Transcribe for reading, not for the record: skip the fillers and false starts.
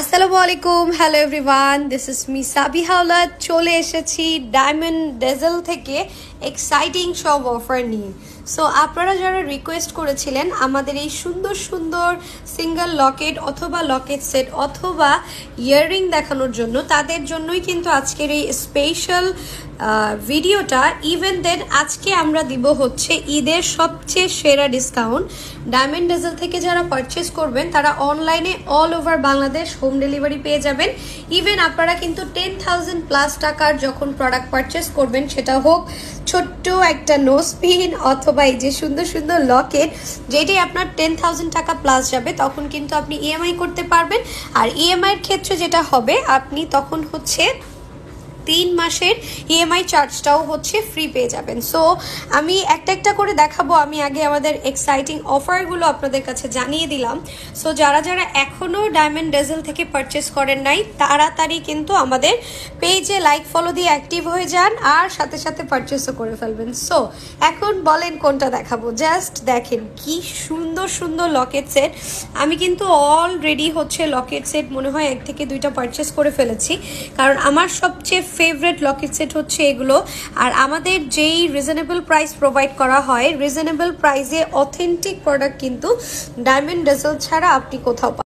আসসালামু আলাইকুম, hello everyone, this is me সাবি হাওলাত। চলে এসেছি ডায়মন্ড ডেজেল থেকে এক্সাইটিং সব অফার নিয়ে। সো আপনারা যারা রিকোয়েস্ট করেছিলেন আমাদের এই সুন্দর সুন্দর সিঙ্গেল লকেট অথবা লকেট সেট অথবা ইয়াররিং দেখানোর জন্য, তাদের জন্যই কিন্তু আজকের এই স্পেশাল ভিডিওটা। ইভেন দেন আজকে আমরা দিব হচ্ছে ঈদের সবচেয়ে সেরা ডিসকাউন্ট। ডায়মন্ড ডেজেল থেকে যারা পারচেস করবেন তারা অনলাইনে all over Bangladesh home delivery পেয়ে যাবেন। ইভেন আপনারা কিন্তু 10,000 প্লাস টাকার যখন প্রোডাক্ট পারচেস করবেন, সেটা হোক ছোট্ট একটা নোজপিন অথবা এই যে সুন্দর সুন্দর লকেট, যেটাই আপনার 10,000 টাকা প্লাস যাবে, তখন কিন্তু আপনি ইএমআই করতে পারবেন। আর ইএমআইয়ের ক্ষেত্রে যেটা হবে, আপনি তখন হচ্ছে 3 মাসের ইএমআই চার্জটাও হচ্ছে ফ্রি পেয়ে যাবেন। সো আমি একটা একটা করে দেখাবো। আমি আগে আমাদের এক্সাইটিং অফারগুলো আপনাদের কাছে জানিয়ে দিলাম। সো যারা যারা এখনও ডায়মন্ড ডেজেল থেকে পারচেস করেন নাই, তাড়াতাড়ি কিন্তু আমাদের পেজে লাইক ফলো দিয়ে অ্যাক্টিভ হয়ে যান, আর সাথে সাথে পারচেসও করে ফেলবেন। সো এখন বলেন কোনটা দেখাবো। জাস্ট দেখেন কি সুন্দর সুন্দর লকেট সেট। আমি কিন্তু অলরেডি হচ্ছে লকেট সেট মনে হয় 1 থেকে 2টা পারচেস করে ফেলেছি, কারণ আমার সবচেয়ে ফেভারিট লকেট সেট হচ্ছে এগুলো। আর আমাদের যেই রিজনেবল প্রাইস প্রোভাইড করা হয়, রিজনেবল প্রাইসে অথেন্টিক প্রোডাক্ট কিন্তু ডায়মন্ড ডেজেল ছাড়া আপনি কোথাও